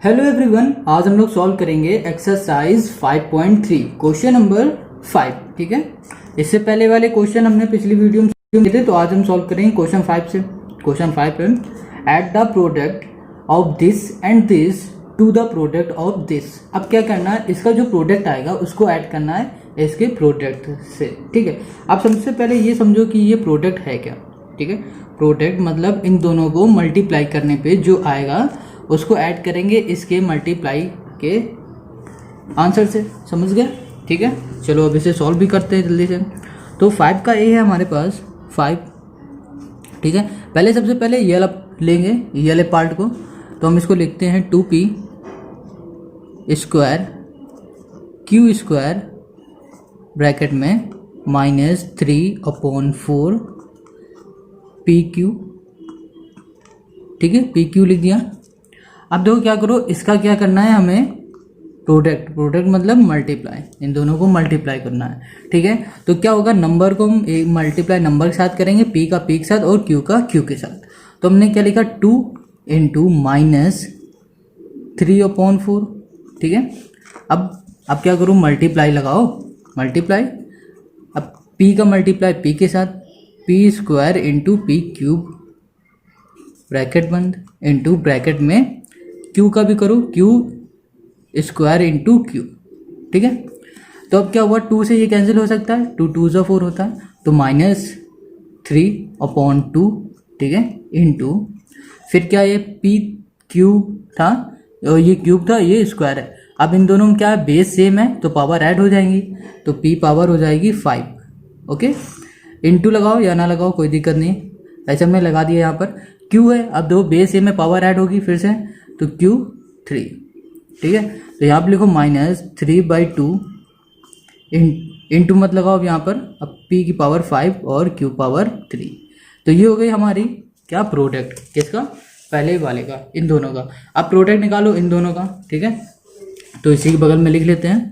Hello everyone, आज हम लोग सॉल्व करेंगे एक्सरसाइज 5.3 क्वेश्चन नंबर 5। ठीक है, इससे पहले वाले क्वेश्चन हमने पिछली वीडियो में किए थे, तो आज हम सॉल्व करेंगे क्वेश्चन 5 से। क्वेश्चन 5 है add the product of this and this to the product of this. अब क्या करना है, इसका जो प्रोडक्ट आएगा उसको ऐड करना है इसके प्रोडक्ट से। ठीक है, आप सबसे पहले ये समझो कि ये प्रोडक्ट है क्या। ठीक है, प्रोडक्ट मतलब इन दोनों को मल्टीप्लाई करने पे जो आएगा उसको ऐड करेंगे इसके मल्टीप्लाई के आंसर से। समझ गए? ठीक है, चलो अब इसे सॉल्व भी करते हैं जल्दी से। तो 5 का ए है हमारे पास 5। ठीक है, पहले सबसे पहले ये वाला लेंगे, ये वाले पार्ट को, तो हम इसको लिखते हैं 2p square Q square bracket में -3/4 पी क्यू। ठीक है, पी क्यू लिख दिया। अब देखो क्या करो, इसका क्या करना है हमें, प्रोडक्ट मतलब मल्टीप्लाई, इन दोनों को मल्टीप्लाई करना है। ठीक है, तो क्या होगा, नंबर को हम एक मल्टीप्लाई नंबर के साथ करेंगे, पी का पी के साथ और क्यू का क्यू के साथ। तो हमने क्या लिखा, 2 इंटू -3/4। ठीक है, अब क्या करूँ, मल्टीप्लाई लगाओ, मल्टीप्लाई। अब पी का मल्टीप्लाई पी के साथ, P square into P cube bracket बंद इंटू ब्रैकेट में क्यू का भी करो, क्यू स्क्वायर इंटू क्यू। ठीक है, तो अब क्या हुआ, 2 से ये कैंसिल हो सकता है, 2 2 ज़ा 4 होता है, तो -3/2। ठीक है, इंटू फिर क्या, ये पी क्यूब था और ये क्यूब था, ये स्क्वायर है। अब इन दोनों में क्या है, बेस सेम है तो पावर ऐड हो जाएंगी, तो पी पावर हो जाएगी 5। ओके, इंटू लगाओ या ना लगाओ कोई दिक्कत नहीं, ऐसे हमने लगा दिया। यहाँ पर क्यू है, अब दो बेस सेम में पावर ऐड होगी फिर से, तो क्यू 3। ठीक है, तो यहाँ पर लिखो -3/2 इंटू मत लगाओ अब यहाँ पर, अब p की पावर 5 और q पावर 3। तो ये हो गई हमारी क्या, प्रोडक्ट किसका, पहले वाले का, इन दोनों का। अब प्रोडक्ट निकालो इन दोनों का। ठीक है, तो इसी के बगल में लिख लेते हैं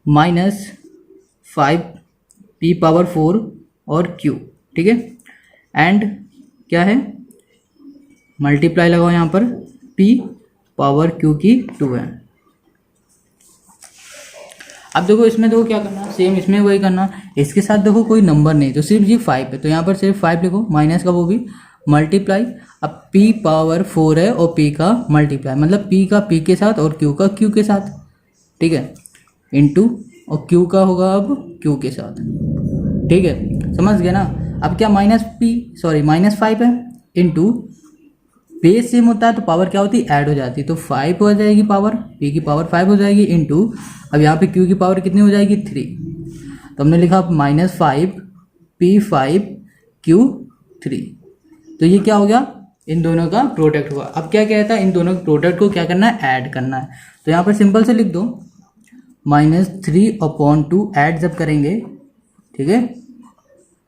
-5 p पावर 4 और q। ठीक है, एंड क्या है, मल्टीप्लाई लगाओ यहाँ पर, p पावर q की 2 है। अब देखो इसमें देखो क्या करना, सेम इसमें वही करना, इसके साथ देखो कोई नंबर नहीं, तो सिर्फ ये 5 है, तो यहाँ पर सिर्फ 5 लिखो, माइनस का वो भी मल्टीप्लाई। अब p पावर 4 है और p का मल्टीप्लाई, मतलब p का p के साथ और q का q के साथ। ठीक है, इंटू और q का होगा अब q के साथ। ठीक है, समझ गए ना। अब क्या, -5 है, इंटू बेस सेम होता है तो पावर क्या होती है, ऐड हो जाती है, तो 5 हो जाएगी पावर, p की पावर 5 हो जाएगी, इंटू अब यहाँ पे q की पावर कितनी हो जाएगी, 3। तो हमने लिखा -5 p5 q3। तो ये क्या हो गया, इन दोनों का प्रोडक्ट हुआ। अब क्या कहता है, इन दोनों के प्रोडक्ट को क्या करना है, ऐड करना है। तो यहाँ पर सिंपल से लिख दो -3/2 ऐड जब करेंगे। ठीक है,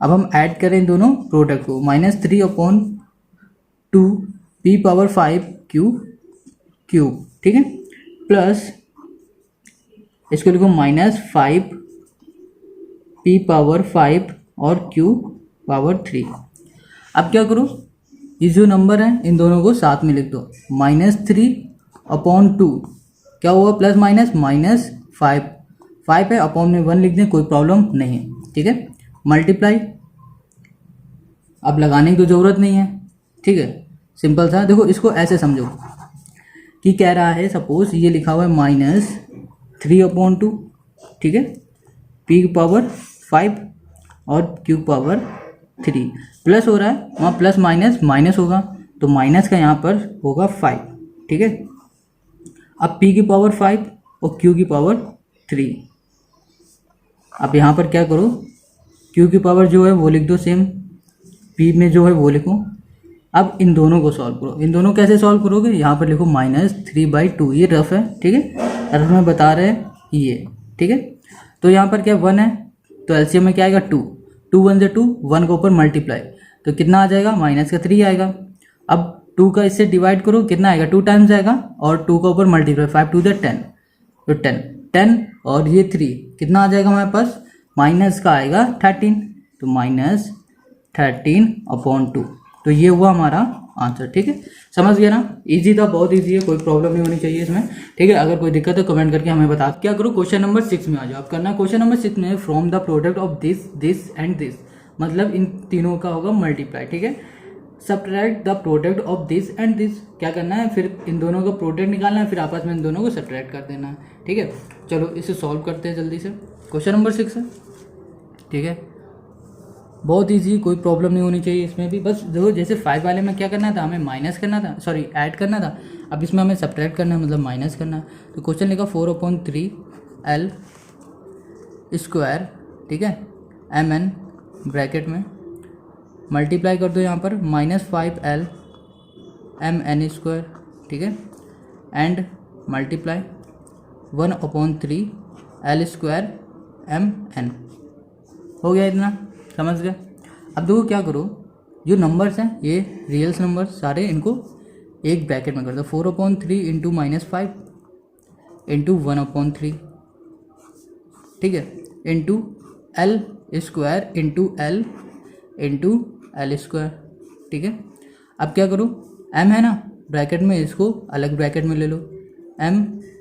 अब हम ऐड करें इन दोनों प्रोडक्ट को, -3/2 p पावर 5 q क्यूब। ठीक है, प्लस इसको लिखो -5 p पावर 5 और q पावर 3। अब क्या करो, ये जो नंबर है इन दोनों को साथ में लिख दो, -3/2 क्या हुआ, प्लस माइनस -5 है, अपॉन में 1 लिख दें, कोई प्रॉब्लम नहीं। ठीक है, मल्टीप्लाई, अब लगाने की तो जरूरत नहीं है। ठीक है, सिंपल सा। देखो इसको ऐसे समझो कि कह रहा है, सपोज ये लिखा हुआ है -3/2। ठीक है, p की पावर 5 और q पावर 3, प्लस हो रहा है, वहाँ प्लस माइनस होगा, तो माइनस का यहाँ पर होगा 5। ठीक है, अब p की पावर 5 और q की पावर 3। अब यहाँ पर क्या करो, q की पावर जो है वो लिख दो सेम, p में जो है वो लिखो। अब इन दोनों को सॉल्व करो। इन दोनों कैसे सॉल्व करोगे, यहाँ पर लिखो -3/2, ये रफ है। ठीक है, रफ में बता रहे हैं ये। ठीक है, तो यहाँ पर क्या 1 है, तो एलसीएम में क्या आएगा, 2 1 से 2, 1 के ऊपर मल्टीप्लाई, तो कितना आ जाएगा, -3 आएगा। अब 2 का इससे डिवाइड करो, कितना आएगा, 2 टाइम्स आएगा, और 2 का ऊपर मल्टीप्लाई, 5 2 10, तो 10 और ये 3 कितना आ जाएगा हमारे पास, माइनस का आएगा 13, तो -13/2। तो ये हुआ हमारा आंसर। ठीक है, समझ गया ना, इजी था, बहुत इजी है, कोई प्रॉब्लम नहीं होनी चाहिए इसमें। ठीक है, अगर कोई दिक्कत है कमेंट करके हमें बता। क्या करो, क्वेश्चन नंबर 6 में आ जाओ। आप करना क्वेश्चन नंबर 6 में from the product of this this and this, मतलब इन तीनों का होगा मल्टीप्लाई। ठीक है, subtract the product of this and this, क्या करना है, फिर इन दोनों का प्रोडक्ट निकालना है, फिर आपस में इन दोनों को सब्ट्रैक्ट कर देना है। ठीक है, चलो इसे सॉल्व करते हैं जल्दी से। क्वेश्चन नंबर 6 है। ठीक है, बहुत इजी, कोई प्रॉब्लम नहीं होनी चाहिए इसमें भी। बस देखो, जैसे 5 वाले में क्या करना था, हमें माइनस करना था, सॉरी ऐड करना था। अब इसमें हमें सब्ट्रैक्ट करना है, मतलब माइनस करना है। तो क्वेश्चन लिखा 4/3 L²। ठीक है, MN ब्रैकेट में मल्टीप्लाई कर दो यहाँ पर -5L MN²। ठीक है, एंड मल्टीप्लाई 1/3 L² MN। हो गया इतना, समझ गए। अब देखो क्या करो, जो नंबर्स हैं ये रियल्स नंबर्स सारे, इनको एक ब्रैकेट में कर दो। 4/3 इंटू -5 इंटू 1/3। ठीक है, into L² into L into L²। ठीक है, अब क्या करो, M है ना ब्रैकेट में, इसको अलग ब्रैकेट में ले लो, M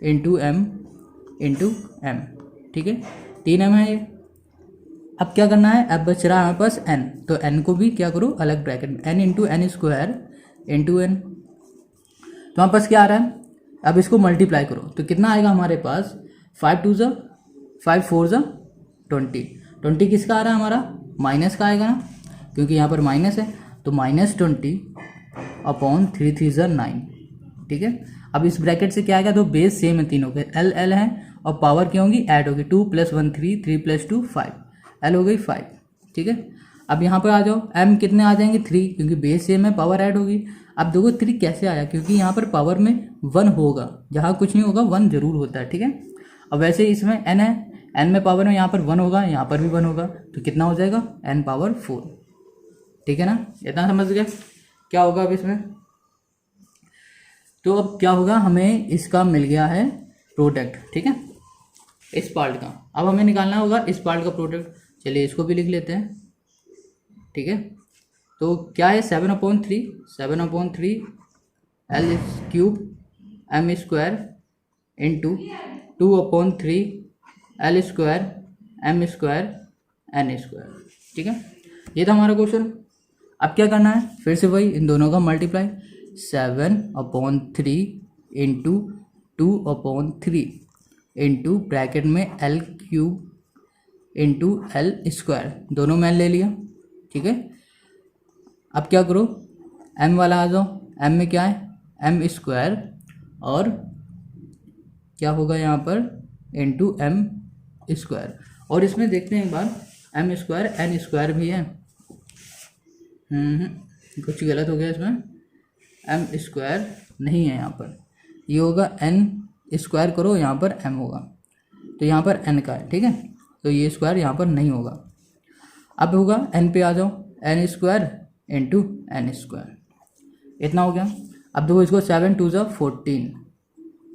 into M into M। ठीक है, 3M है ये। अब क्या करना है, अब बच रहा है हमारे पास n, तो n को भी क्या करो अलग ब्रैकेट में, n into N² into n। तो हमारे पास क्या आ रहा है, अब इसको मल्टीप्लाई करो तो कितना आएगा हमारे पास, 5 4 20। 20 किसका आ रहा है हमारा, माइनस का आएगा ना, क्योंकि यहाँ पर माइनस है, तो -20/3 ठीक है, अब इस ब्रैकेट से क्या आएगा, तो बेस सेम है तीनों के, L L है और पावर क्या होगी, ऐड होगी, 2 + 1 3, 3 + 2 5, L हो गई 5। ठीक है, अब यहाँ पर आ जाओ, M कितने आ जाएंगे 3, क्योंकि बेस सेम है, पावर ऐड होगी। अब देखो 3 कैसे आया, क्योंकि यहाँ पर पावर में 1 होगा, जहाँ कुछ नहीं होगा 1 जरूर होता है। ठीक है, अब वैसे इसमें n है, n में पावर में यहाँ पर 1 होगा, यहाँ पर भी 1 होगा, तो कितना हो जाएगा, n⁴। ठीक है ना, इतना समझ गए क्या होगा अब इसमें। तो अब क्या होगा, हमें इसका मिल गया है प्रोडक्ट। ठीक है, इस पार्ट का अब हमें निकालना होगा इस पार्ट का प्रोडक्ट। चलिए इसको भी लिख लेते हैं। ठीक है, तो क्या है, 7/3 L³ M² into 2/3 L² M² N²। ठीक है, ये था हमारा क्वेश्चन। अब क्या करना है, फिर से वही इन दोनों का मल्टीप्लाई, 7/3 इंटू 2/3 इंटू ब्रैकेट में L³ इंटू L², दोनों मैंने ले लिया। ठीक है, अब क्या करो, M वाला आ जाओ, M में क्या है, M² और क्या होगा यहाँ पर इंटू M², और इसमें देखते हैं एक बार, M² N² भी है, कुछ गलत हो गया इसमें, M² नहीं है यहाँ पर, ये होगा N² करो, यहाँ पर M होगा, तो यहाँ पर N का है। ठीक है, तो ये स्क्वायर यहाँ पर नहीं होगा। अब होगा N पे आ जाओ, N² इंटू N², इतना हो गया। अब देखो इसको 7 2 14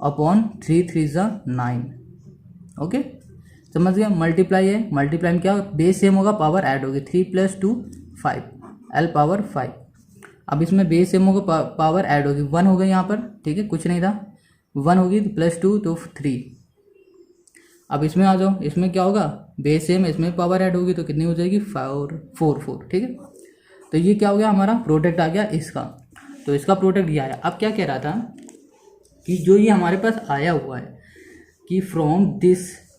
अपॉन 3 3 9। ओके, समझ गया, मल्टीप्लाई है, मल्टीप्लाई में क्या बेस सेम होगा, पावर ऐड होगी, 3 + 2 5 L⁴। अब इसमें बेस सेम होगा, पावर ऐड होगी, 1 हो गई यहाँ पर। ठीक है, कुछ नहीं था, 1 होगी तो +2 तो 3। अब इसमें आ जाओ, इसमें क्या होगा, बेस सेम, इसमें पावर ऐड होगी, तो कितनी हो जाएगी, 4। ठीक है, तो ये क्या हो गया, हमारा प्रोडक्ट आ गया इसका। तो इसका प्रोडक्ट ये आया। अब क्या कह रहा था कि जो ये हमारे पास आया हुआ है कि फ्रॉम दिस,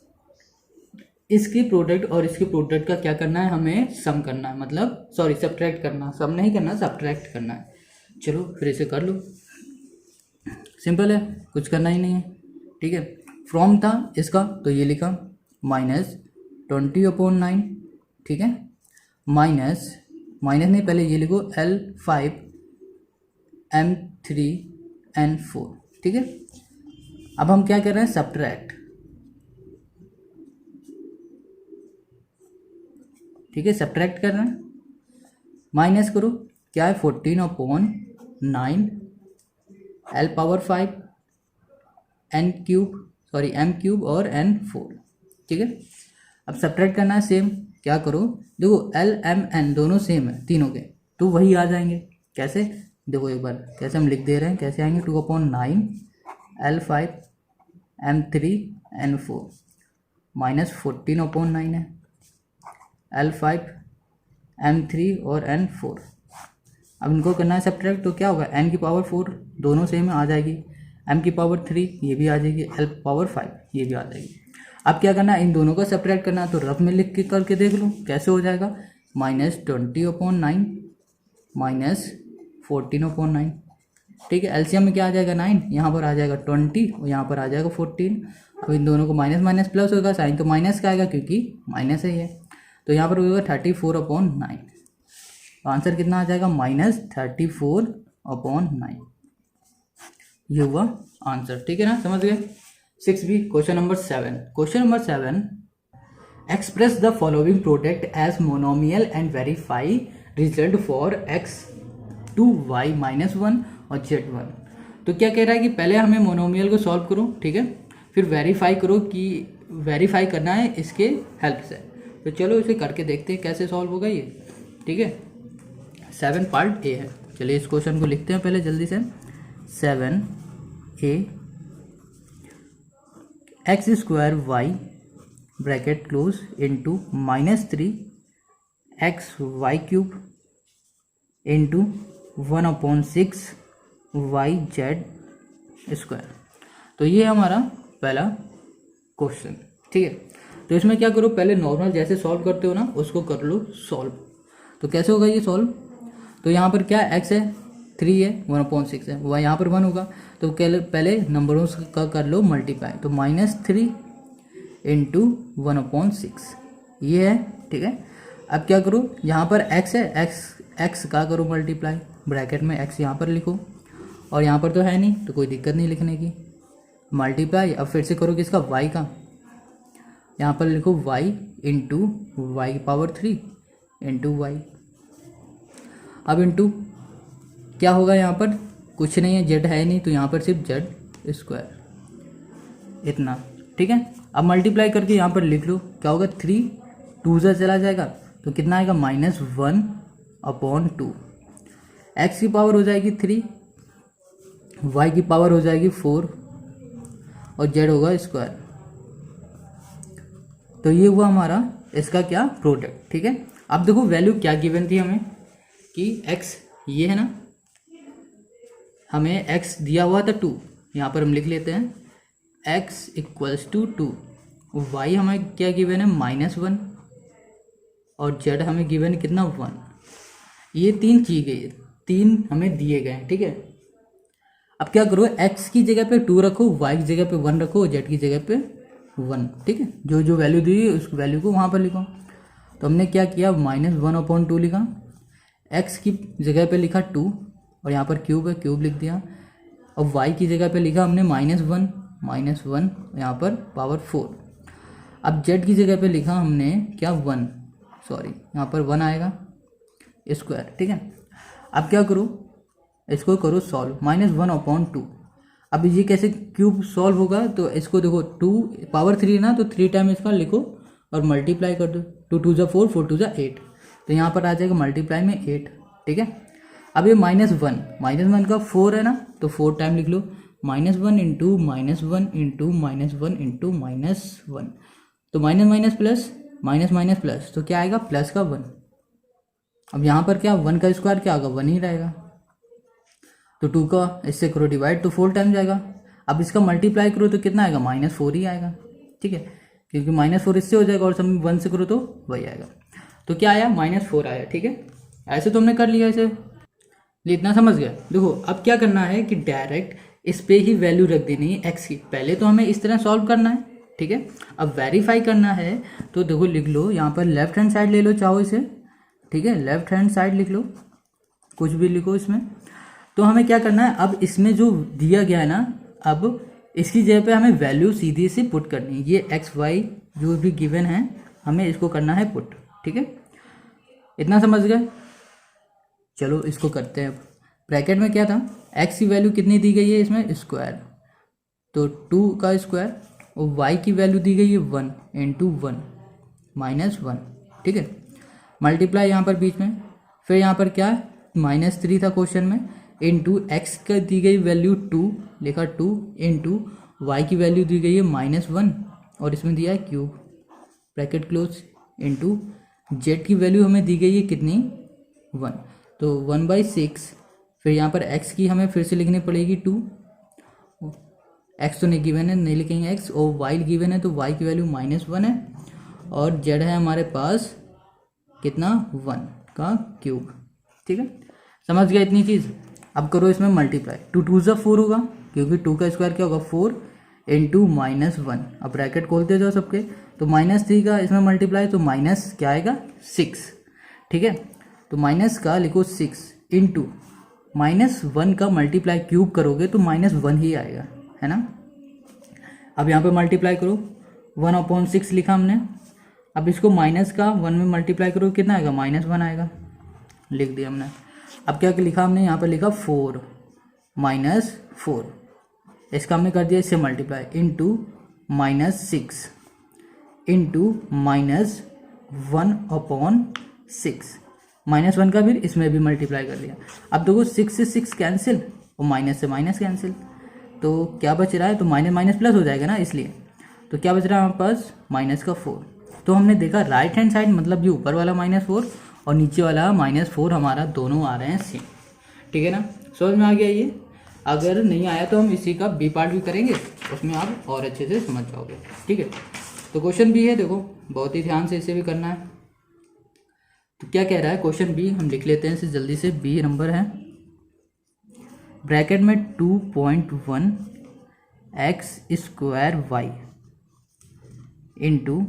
इसके प्रोडक्ट और इसके प्रोडक्ट का क्या करना है, हमें सम करना है, मतलब सॉरी सब्ट्रैक्ट करना, सम नहीं करना, सब्ट्रैक्ट करना है। चलो फिर इसे कर लो, सिंपल है, कुछ करना ही नहीं है। ठीक है, फ्रॉम था इसका, तो ये लिखा -20/9। ठीक है, माइनस नहीं, पहले ये लिखो L5 M3 N4। ठीक है, अब हम क्या कर रहे हैं, सब्ट्रैक्ट। ठीक है, सब्ट्रैक्ट कर रहे हैं, माइनस करो, क्या है, 14/9 L⁴ M³ और N4। ठीक है, अब सब्ट्रैक्ट करना है, सेम क्या करो, देखो L M N दोनों सेम है तीनों के, तो वही आ जाएंगे। कैसे, देखो एक बार कैसे हम लिख दे रहे हैं, कैसे आएंगे, 2/9 L5 M3 N4 माइनस 14/9 है L5 M3 और N4। अब इनको करना है सब्ट्रैक्ट, तो क्या होगा, n की पावर 4 दोनों सेम आ जाएगी, m की पावर 3 ये भी आ जाएगी, l पावर 5 ये भी आ जाएगी। अब क्या करना है, इन दोनों का सब्ट्रैक्ट करना है, तो रफ में लिख के करके देख लो कैसे हो जाएगा, -20/9 माइनस 14/9। ठीक है, एलसीएम में क्या आ जाएगा 9, यहाँ पर आ जाएगा 20 और यहाँ पर आ जाएगा 14। अब इन दोनों को माइनस माइनस प्लस होगा, साइन तो माइनस का आएगा क्योंकि माइनस है ये, तो यहाँ पर होगा 34/9। तो आंसर कितना आ जाएगा, -34/9। ये हुआ आंसर। ठीक है ना, समझ गए। 6B question number 7। Question number 7, express the following product as monomial and verify result for x2y -1 और z1। तो क्या कह रहा है कि पहले हमें मोनोमियल को सॉल्व करो, ठीक है, फिर वेरीफाई करो कि वेरीफाई करना है इसके हेल्प से। तो चलो इसे करके देखते हैं कैसे सॉल्व होगा ये। ठीक है, 7 पार्ट ए है। चलिए इस क्वेश्चन को लिखते हैं पहले जल्दी से। 7A x² y bracket close into -3 xy³ into 1/6 yz²। तो ये हमारा पहला क्वेश्चन। ठीक है, तो इसमें क्या करो, पहले नॉर्मल जैसे सॉल्व करते हो ना उसको कर लो सॉल्व। तो कैसे होगा ये सॉल्व, तो यहाँ पर क्या x है 3 है, 1/6 है, वह यहाँ पर 1 होगा, तो पहले नंबरों का कर लो मल्टीप्लाई। तो -3 इंटू 1/6 ये है। ठीक है, अब क्या करो, यहाँ पर x है, x का करो मल्टीप्लाई, ब्रैकेट में x यहाँ पर लिखो, और यहाँ पर तो है नहीं तो कोई दिक्कत नहीं लिखने की, मल्टीप्लाई। अब फिर से करो किसका, y का, यहाँ पर लिखो y into y power 3 into y. अब इंटू क्या होगा, यहाँ पर कुछ नहीं है, z है नहीं, तो यहाँ पर सिर्फ z² इतना। ठीक है, अब मल्टीप्लाई करके यहाँ पर लिख लो, क्या होगा, 3 2 से चला जाएगा तो कितना आएगा, -1/2। x की पावर हो जाएगी 3, y की पावर हो जाएगी 4 और z होगा स्क्वायर। तो ये हुआ हमारा इसका क्या, प्रोडक्ट। ठीक है, अब देखो वैल्यू क्या गिवन थी हमें कि x ये है ना, हमें x दिया हुआ था 2, यहाँ पर हम लिख लेते हैं x = 2, y हमें क्या गिवन है -1 और z हमें गिवन कितना 1। ये 3 चीज गई, 3 हमें दिए गए हैं। ठीक है, अब क्या करो, x की जगह पे 2 रखो, y की जगह पे 1 रखो, z की जगह पे 1। ठीक है, जो जो वैल्यू दी उस वैल्यू को वहाँ पर लिखो। तो हमने क्या किया, -1/2 लिखा, x की जगह पे लिखा 2 और यहाँ पर क्यूब है, क्यूब लिख दिया। और y की जगह पे लिखा हमने -1 यहाँ पर पावर 4। अब z की जगह पे लिखा हमने क्या 1, सॉरी यहाँ पर 1 आएगा स्क्वायर। ठीक है, अब क्या करो, इसको करो सॉल्व, -1/2। अब ये कैसे क्यूब सॉल्व होगा, तो इसको देखो 2 पावर 3 ना, तो 3 टाइम इसका लिखो और मल्टीप्लाई कर दो, 2 2 = 4, 4 2 = 8, तो यहाँ पर आ जाएगा मल्टीप्लाई में 8। ठीक है, अब ये -1 का 4 है ना, तो 4 टाइम लिख लो, -1 इंटू -1 इंटू -1 इंटू -1, तो minus minus plus, minus minus plus, तो क्या आएगा, प्लस का 1। अब यहाँ पर क्या 1 का स्क्वायर क्या होगा, 1 ही रहेगा, तो 2 का इससे करो डिवाइड, तो 4 टाइम जाएगा। अब इसका मल्टीप्लाई करो तो कितना आएगा, -4 ही आएगा। ठीक है, क्योंकि -4 इससे हो जाएगा और सब 1 से करो तो वही आएगा। तो क्या आया, -4 आया। ठीक है, ऐसे तो हमने कर लिया इसे, इतना समझ गया। देखो अब क्या करना है कि डायरेक्ट इस पे ही वैल्यू रख देनी है x की। पहले तो हमें इस तरह सॉल्व करना है, ठीक है, अब वेरीफाई करना है। तो देखो लिख लो, यहाँ पर लेफ्ट हैंड साइड ले लो चाहो इसे, ठीक है, लेफ्ट हैंड साइड लिख लो, कुछ भी लिखो इसमें। तो हमें क्या करना है, अब इसमें जो दिया गया है ना, अब इसकी जगह पे हमें वैल्यू सीधी से पुट करनी है। ये एक्स वाई जो भी गिवन है हमें इसको करना है पुट। ठीक है, इतना समझ गए। चलो इसको करते हैं। अब ब्रैकेट में क्या था, x की वैल्यू कितनी दी गई है इसमें, स्क्वायर, तो 2 का स्क्वायर, और y की वैल्यू दी गई है 1 इंटू 1 -1। ठीक है, मल्टीप्लाई यहाँ पर बीच में, फिर यहाँ पर क्या है -3 था क्वेश्चन में, इंटू एक्स का दी गई वैल्यू 2 लिखा 2 इंटू वाई की वैल्यू दी गई है -1 और इसमें दिया है cube bracket close into Z की वैल्यू हमें दी गई है कितनी 1 तो 1/6 फिर यहाँ पर x की हमें फिर से लिखनी पड़ेगी 2 x तो नहीं गिवन है नहीं लिखेंगे x और y गिवन है तो y की वैल्यू -1 है और z है हमारे पास कितना 1 का क्यूब। ठीक है समझ गया इतनी चीज़। अब करो इसमें मल्टीप्लाई 2 2 ज़ा 4 होगा क्योंकि 2 का स्क्वायर क्या होगा 4 इंटू -1 अब ब्रैकेट खोलते जाओ सबके तो -3 का इसमें मल्टीप्लाई तो माइनस क्या आएगा 6। ठीक है तो माइनस का लिखो 6 इंटू -1 का मल्टीप्लाई क्यूब करोगे तो -1 ही आएगा है ना। अब यहाँ पे मल्टीप्लाई करो 1/6 लिखा हमने। अब इसको माइनस का 1 में मल्टीप्लाई करो कितना आएगा -1 आएगा लिख दिया हमने। अब क्या लिखा हमने यहाँ पर लिखा 4 -4 इसका हमने कर दिया इससे मल्टीप्लाई इंटू -6 इंटू -1/6 -1 का फिर इसमें भी मल्टीप्लाई कर दिया। अब देखो 6 से 6 कैंसिल और माइनस से माइनस कैंसिल तो क्या बच रहा है तो माइनस माइनस प्लस हो जाएगा ना इसलिए तो क्या बच रहा है हमारे पास -4। तो हमने देखा राइट हैंड साइड मतलब ये ऊपर वाला -4 और नीचे वाला -4 हमारा दोनों आ रहे हैं सेम। ठीक है ना समझ में आ गया ये। अगर नहीं आया तो हम इसी का बी पार्ट भी करेंगे उसमें आप और अच्छे से समझ जाओगे। ठीक है तो क्वेश्चन बी है देखो बहुत ही ध्यान से इसे भी करना है। तो क्या कह रहा है क्वेश्चन बी हम लिख लेते हैं इसे जल्दी से। बी नंबर है ब्रैकेट में 2.1 x² y into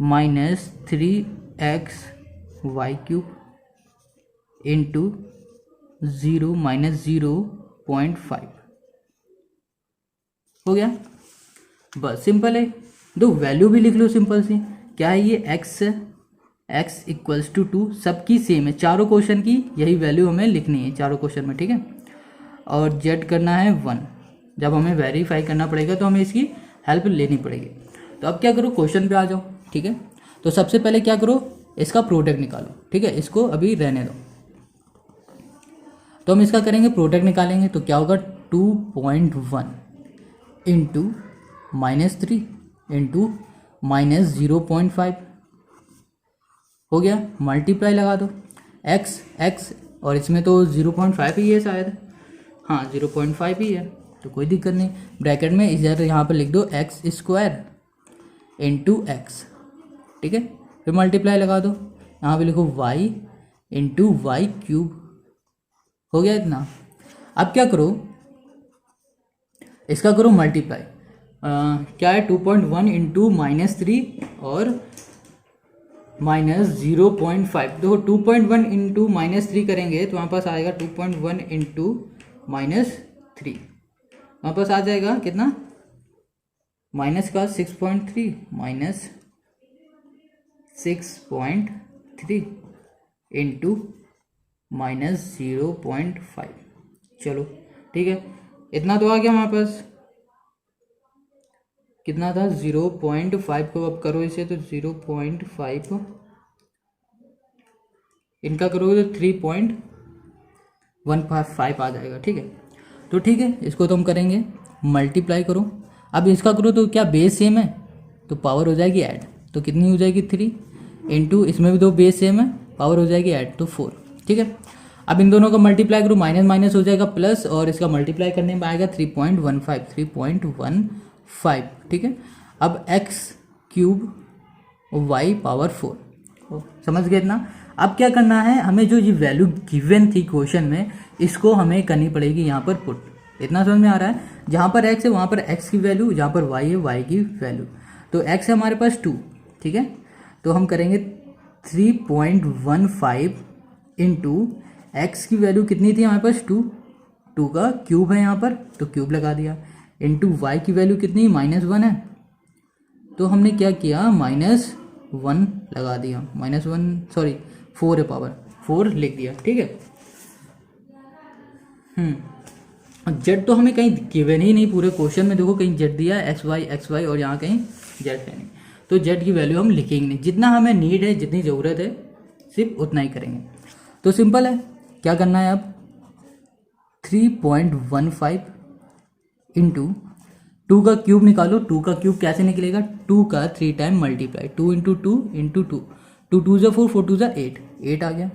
-3x y³ into 0 -0.5 हो गया बस सिंपल है। दो वैल्यू भी लिख लो सिंपल सी क्या है ये x = 2 सबकी सेम है चारों क्वेश्चन की यही वैल्यू हमें लिखनी है चारों क्वेश्चन में। ठीक है और z करना है 1 जब हमें वेरीफाई करना पड़ेगा तो हमें इसकी हेल्प लेनी पड़ेगी। तो अब क्या करो क्वेश्चन पे आ जाओ। ठीक है तो सबसे पहले क्या करो इसका प्रोडक्ट निकालो। ठीक है इसको अभी रहने दो तो हम इसका करेंगे प्रोडक्ट निकालेंगे तो क्या होगा 2.1 इंटू -3 इंटू -0.5 हो गया। मल्टीप्लाई लगा दो x और इसमें तो 0.5 ही है शायद हाँ 0.5 ही है तो कोई दिक्कत नहीं। ब्रैकेट में इधर यहाँ पर लिख दो x² इंटू x। ठीक है फिर मल्टीप्लाई लगा दो यहाँ पे लिखो y इंटू y³ हो गया इतना। अब क्या करो इसका करो मल्टीप्लाई क्या है 2.1 इंटू -3 और -0.5 देखो 2.1 इंटू -3 करेंगे तो हमारे पास आएगा 2.1 इंटू -3 हमारे पास आ जाएगा कितना माइनस का 6.3 -6.3 इंटू -0.5 चलो ठीक है इतना तो आ गया हमारे पास। कितना था 0.5 को अब करो इसे तो 0.5 इनका करोगे तो 3.155 आ जाएगा। ठीक है तो ठीक है इसको तो हम करेंगे मल्टीप्लाई करो। अब इसका करो तो क्या बेस सेम है तो पावर हो जाएगी ऐड तो कितनी हो जाएगी 3 इंटू इसमें भी दो बेस सेम है पावर हो जाएगी ऐड तो 4। ठीक है अब इन दोनों का मल्टीप्लाई करो माइनस माइनस हो जाएगा प्लस और इसका मल्टीप्लाई करने में आएगा 3.15। ठीक है अब x³ y पावर 4 समझ गए इतना। अब क्या करना है हमें जो ये वैल्यू गिवन थी क्वेश्चन में इसको हमें करनी पड़ेगी यहाँ पर पुट। इतना समझ में आ रहा है जहाँ पर x है वहाँ पर x की वैल्यू जहाँ पर y है y की वैल्यू तो x है हमारे पास 2। ठीक है तो हम करेंगे 3.15 इंटू x की वैल्यू कितनी थी हमारे पास 2 का क्यूब है यहाँ पर तो क्यूब लगा दिया इंटू y की वैल्यू कितनी -1 है तो हमने क्या किया -1 लगा दिया -4 है पावर 4 लिख दिया। ठीक है जेड तो हमें कहीं गिवन ही नहीं पूरे क्वेश्चन में देखो कहीं जेड दिया एक्स वाई और यहाँ कहीं जेड है नहीं तो जेड की वैल्यू हम लिखेंगे नहीं जितना हमें नीड है जितनी ज़रूरत है सिर्फ उतना ही करेंगे। तो सिंपल है क्या करना है अब 3.15 इंटू 2 का क्यूब निकालो। 2 का क्यूब कैसे निकलेगा, 2 का 3 टाइम मल्टीप्लाई, 2 इंटू 2 इंटू 2, 2 2 ज़ा 4, 4 2 ज़ा 8, 8 आ गया।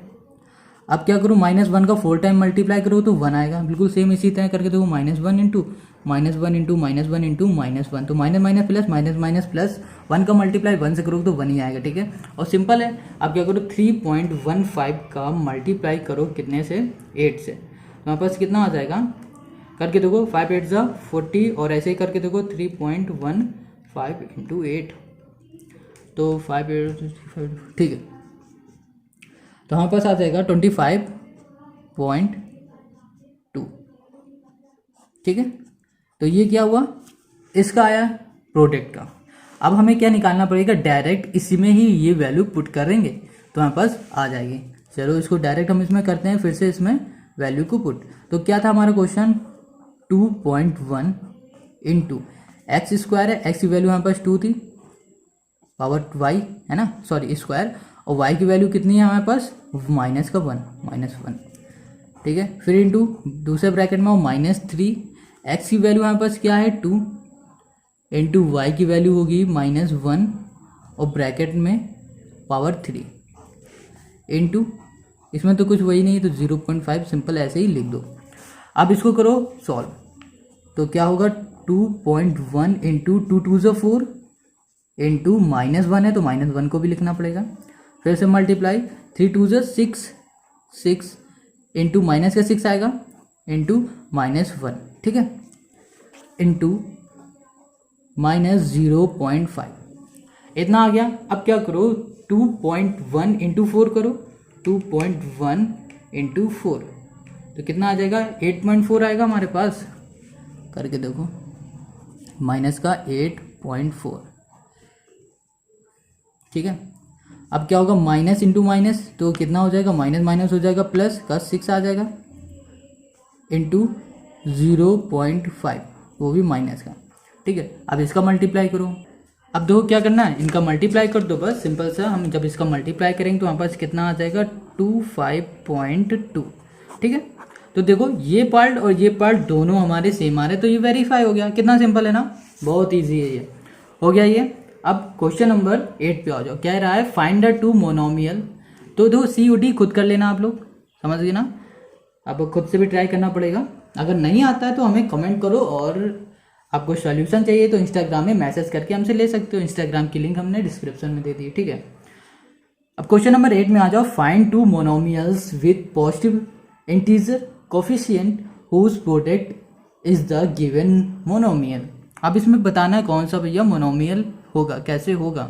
अब क्या करो, -1 का 4 टाइम मल्टीप्लाई करो तो 1 आएगा। बिल्कुल सेम इसी तरह करके देखो, -1 इंटू -1 इंटू -1 इंटू -1, तो minus minus plus minus minus plus 1 का मल्टीप्लाई 1 से करो तो 1 ही आएगा, ठीक है। और सिंपल है। अब क्या करो 3.15 का मल्टीप्लाई करो कितने से, 8 से, तो हमारे पास कितना आ जाएगा करके देखो, 5 8 ज़ा 40, और ऐसे ही करके देखो 3.15 इंटू 8, तो 5 8, ठीक है, तो हमारे पास आ जाएगा 25.2, ठीक है। तो ये क्या हुआ, इसका आया प्रोडक्ट का। अब हमें क्या निकालना पड़ेगा, डायरेक्ट इसी में ही ये वैल्यू पुट करेंगे तो हमारे पास आ जाएगी। चलो इसको डायरेक्ट हम इसमें करते हैं, फिर से इसमें वैल्यू को पुट। तो क्या था हमारा क्वेश्चन, 2.1 इंटू एक्स स्क्वायर है, एक्स की वैल्यू हमारे पास 2 थी, पावर वाई है ना, सॉरी स्क्वायर, और वाई की वैल्यू कितनी है हमारे पास, -1, ठीक है। फिर इंटू दूसरे ब्रैकेट में -3, एक्स की वैल्यू हमारे पास क्या है 2, इंटू वाई की वैल्यू होगी -1 और ब्रैकेट में पावर 3, इंटू इसमें तो कुछ वही नहीं है तो 0.5, सिंपल ऐसे ही लिख दो। अब इसको करो सॉल्व, तो क्या होगा 2.1 इंटू 2 2 ज़ा 4 इंटू -1 है तो -1 को भी लिखना पड़ेगा, फिर से मल्टीप्लाई 3 2 ज़ा 6, 6 इंटू माइनस का 6 आएगा इंटू -1, ठीक है, इंटू -0.5, इतना आ गया। अब क्या करो 2.1 इंटू 4 करो, 2.1 इंटू 4 तो कितना आ जाएगा, 8.4 आएगा हमारे पास, करके देखो माइनस का 8.4, ठीक है। अब क्या होगा, माइनस इंटू माइनस तो कितना हो जाएगा, माइनस माइनस हो जाएगा प्लस का 6 आ जाएगा इंटू 0.5, वो भी माइनस का, ठीक है। अब इसका मल्टीप्लाई करो, अब देखो क्या करना है, इनका मल्टीप्लाई कर दो बस, सिंपल सा। हम जब इसका मल्टीप्लाई करेंगे तो हमारे पास कितना आ जाएगा 25.2, ठीक है। तो देखो ये पार्ट और ये पार्ट दोनों हमारे सेम आ रहे, तो ये वेरीफाई हो गया। कितना सिंपल है ना, बहुत ईजी है, ये हो गया ये। अब क्वेश्चन नंबर 8 पे आ जाओ, क्या रहा है, फाइंड द 2 मोनोमियल। तो देखो COD खुद कर लेना, आप लोग समझ गए ना, अब खुद से भी ट्राई करना पड़ेगा। अगर नहीं आता है तो हमें कमेंट करो, और आपको सॉल्यूशन चाहिए तो इंस्टाग्राम में मैसेज करके हमसे ले सकते हो, इंस्टाग्राम की लिंक हमने डिस्क्रिप्शन में दे दी, ठीक है। अब क्वेश्चन नंबर 8 में आ जाओ, find 2 monomials with positive integer coefficient whose product is the given monomial. अब इसमें बताना है कौन सा भैया मोनोमियल होगा, कैसे होगा।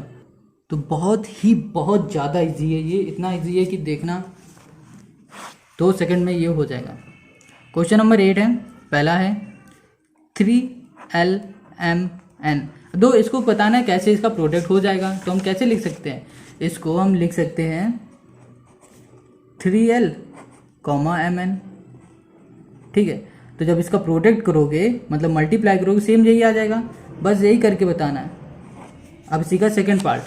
तो बहुत ज़्यादा इजी है ये, इतना इजी है कि देखना 2 सेकंड में ये हो जाएगा। क्वेश्चन नंबर 8 है, पहला है 3LMN। दो इसको बताना है कैसे इसका प्रोडक्ट हो जाएगा, तो हम कैसे लिख सकते हैं इसको, हम लिख सकते हैं 3L, MN, ठीक है। तो जब इसका प्रोडक्ट करोगे मतलब मल्टीप्लाई करोगे सेम यही आ जाएगा, बस यही करके बताना है। अब इसी का सेकेंड पार्ट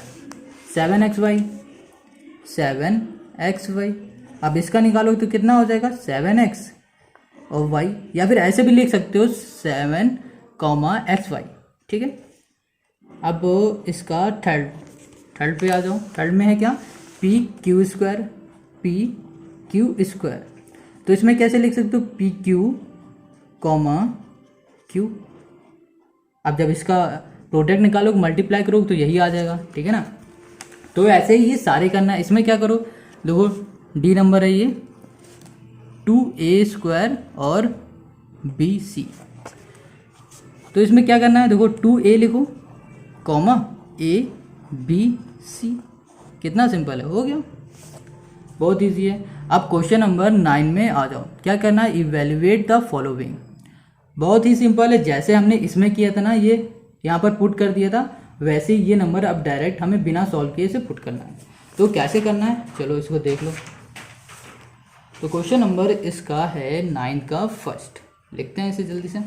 7xy, 7xy, अब इसका निकालोगे तो कितना हो जाएगा 7x और y, या फिर ऐसे भी लिख सकते हो 7xy, ठीक है। अब इसका थर्ड पे आ जाओ, थर्ड में है क्या, PQ स्क्वायर, तो इसमें कैसे लिख सकते हो PQ, Q। अब जब इसका प्रोडक्ट निकालोगे मल्टीप्लाई करोगे तो यही आ जाएगा, ठीक है ना। तो ऐसे ही ये सारे करना है। इसमें क्या करो, देखो D नंबर है ये 2A स्क्वायर और BC, तो इसमें क्या करना है, देखो 2A लिखो ABC, कितना सिंपल है, हो गया, बहुत इजी है। अब क्वेश्चन नंबर 9 में आ जाओ, क्या करना है, इवेल्युएट द फॉलोइंग। बहुत ही सिंपल है, जैसे हमने इसमें किया था ना, ये यहाँ पर पुट कर दिया था, वैसे ही ये नंबर अब डायरेक्ट हमें बिना सॉल्व किए से पुट करना है। तो कैसे करना है, चलो इसको देख लो। तो क्वेश्चन नंबर इसका है 9 का फर्स्ट, लिखते हैं इसे जल्दी से।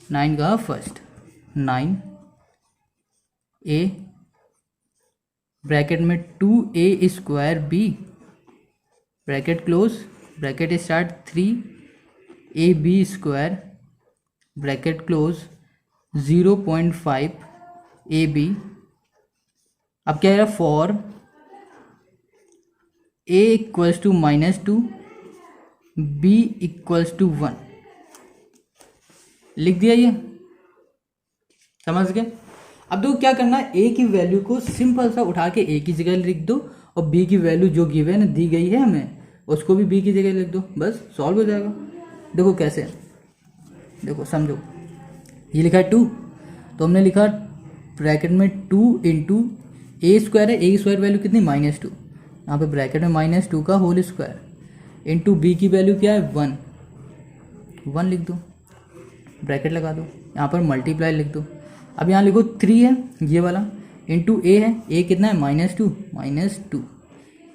9 का फर्स्ट, 9A ब्रैकेट में 2A square B bracket close bracket start 3ab² bracket close 0.5 AB। अब क्या है, for a equals to -2 b equals to 1 लिख दिया। ये समझ गए। अब देखो क्या करना है, a की वैल्यू को सिंपल सा उठा के a की जगह लिख दो और b की वैल्यू जो गिवन दी गई है हमें उसको भी b की जगह लिख दो, बस सॉल्व हो जाएगा। देखो कैसे, देखो समझो, ये लिखा है 2 तो हमने लिखा ब्रैकेट में 2 इंटू a² है, a स्क्वायर वैल्यू कितनी -2, यहाँ पे ब्रैकेट में -2 का होल स्क्वायर इंटू b की वैल्यू क्या है 1 लिख दो, ब्रैकेट लगा दो, यहाँ पर मल्टीप्लाई लिख दो। अब यहाँ लिखो 3 है ये वाला इंटू a है, a कितना है -2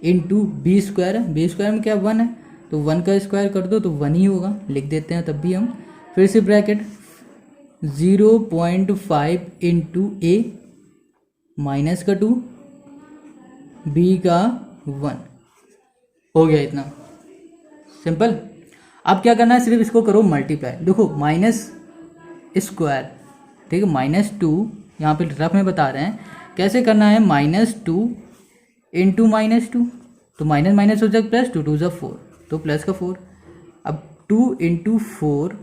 इंटू b स्क्वायर है, b स्क्वायर में क्या 1 है तो 1 का स्क्वायर कर दो तो 1 ही होगा, लिख देते हैं तब भी हम। फिर से ब्रैकेट 0.5 इंटू a माइनस का 2 b का 1 हो गया, इतना सिंपल। अब क्या करना है, सिर्फ इसको करो मल्टीप्लाई। देखो माइनस स्क्वायर, ठीक है, -2 यहाँ पे रफ में बता रहे हैं कैसे करना है, -2 इंटू -2 तो माइनस माइनस हो जाएगा प्लस, 2 2 ज़ा 4 तो प्लस का 4। अब 2 इंटू 4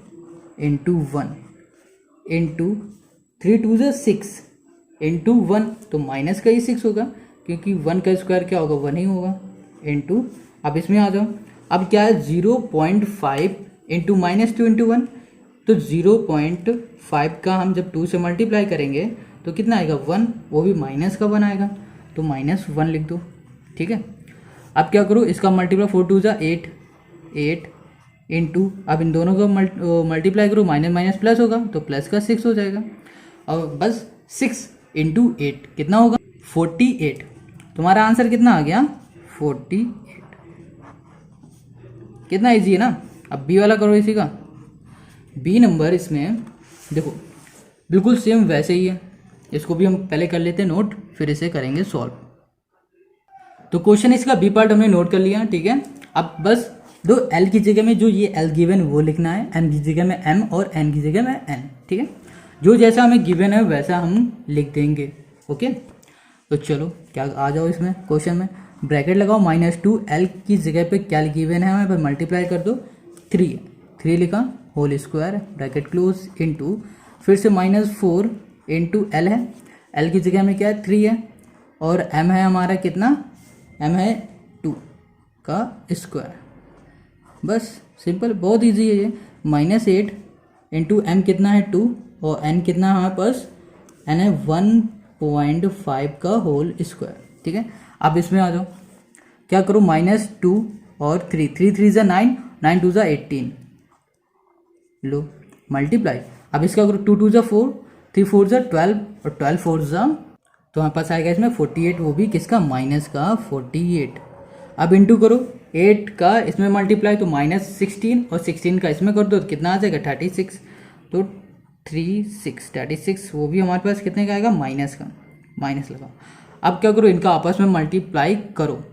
इंटू 1 इंटू 3 2 ज़ा 6 इंटू 1 तो माइनस का ही 6 होगा क्योंकि 1 का स्क्वायर क्या होगा 1 ही होगा इंटू। अब इसमें आ जाओ, अब क्या है 0.5 इंटू -2 इंटू 1 तो 0.5 का हम जब 2 से मल्टीप्लाई करेंगे तो कितना आएगा 1, वो भी माइनस का 1 आएगा तो -1 लिख दो, ठीक है। अब क्या करो, इसका मल्टीप्लाई 4 2 ज़ा 8 इंटू, अब इन दोनों का मल्टीप्लाई करो, माइनस माइनस प्लस होगा तो प्लस का 6 हो जाएगा और बस 6 इंटू 8 कितना होगा 48। तुम्हारा आंसर कितना आ गया 48। कितना इजी है ना। अब बी वाला करो इसी का, बी नंबर इसमें देखो बिल्कुल सेम वैसे ही है, इसको भी हम पहले कर लेते हैं नोट फिर इसे करेंगे सॉल्व। तो क्वेश्चन इसका बी पार्ट हमने नोट कर लिया, ठीक है। अब बस दो एल की जगह में जो ये एल गिवन वो लिखना है, एम की जगह में एम और एन की जगह में एन, ठीक है। जो जैसा हमें गिवन है वैसा हम लिख देंगे, ओके। तो चलो क्या आ जाओ इसमें क्वेश्चन में, ब्रैकेट लगाओ -2 एल की जगह पे क्या गिवन है हमें पर मल्टीप्लाई कर दो 3 लिखा whole square bracket close into फिर से -4 इंटू एल है, एल की जगह में क्या है 3 है और एम है हमारा कितना, एम है 2 का स्क्वायर। बस सिंपल, बहुत इजी है ये। -8 इंटू एम कितना है 2 और एन कितना है हमारे पास, एन है 1.5 का होल स्क्वायर, ठीक है। अब इसमें आ जाओ, क्या करो -2 और 3 3 ज़ा 9 9 2 ज़ा 18 लो मल्टीप्लाई। अब इसका करो 2 2 ज़ा 4 3 4 ज़ा 12 और 12 4 ज़ा, तो हमारे पास आएगा इसमें 48, वो भी किसका माइनस का 48। अब इंटू करो 8 का इसमें मल्टीप्लाई तो -16 और 16 का इसमें कर दो तो कितना आ जाएगा 36, तो 36 वो भी हमारे पास कितने का आएगा माइनस का, माइनस लगाओ। अब क्या करो इनका आपस में मल्टीप्लाई करो,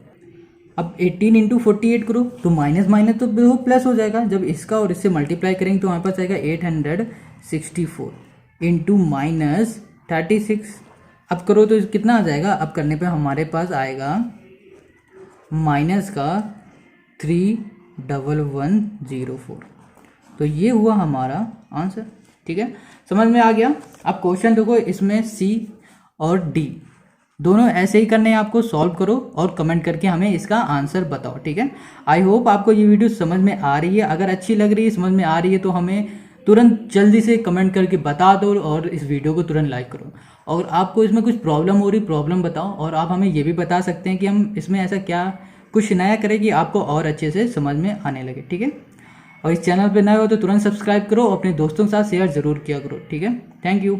अब 18 इंटू 48 करो तो माइनस माइनस तो वो प्लस हो जाएगा, जब इसका और इससे मल्टीप्लाई करेंगे तो हमारे पास आएगा 864 इंटू -36। अब करो तो कितना आ जाएगा, अब करने पे हमारे पास आएगा माइनस का 31104। तो ये हुआ हमारा आंसर, ठीक है, समझ में आ गया। अब क्वेश्चन देखो इसमें सी और डी दोनों ऐसे ही करने हैं, आपको सॉल्व करो और कमेंट करके हमें इसका आंसर बताओ, ठीक है। आई होप आपको ये वीडियो समझ में आ रही है, अगर अच्छी लग रही है समझ में आ रही है तो हमें तुरंत जल्दी से कमेंट करके बता दो और इस वीडियो को तुरंत लाइक करो। और आपको इसमें कुछ प्रॉब्लम हो रही प्रॉब्लम बताओ, और आप हमें ये भी बता सकते हैं कि हम इसमें ऐसा क्या कुछ नया करें कि आपको और अच्छे से समझ में आने लगे, ठीक है। और इस चैनल पर नए हो तो तुरंत सब्सक्राइब करो, अपने दोस्तों के साथ शेयर ज़रूर किया करो, ठीक है। Thank you.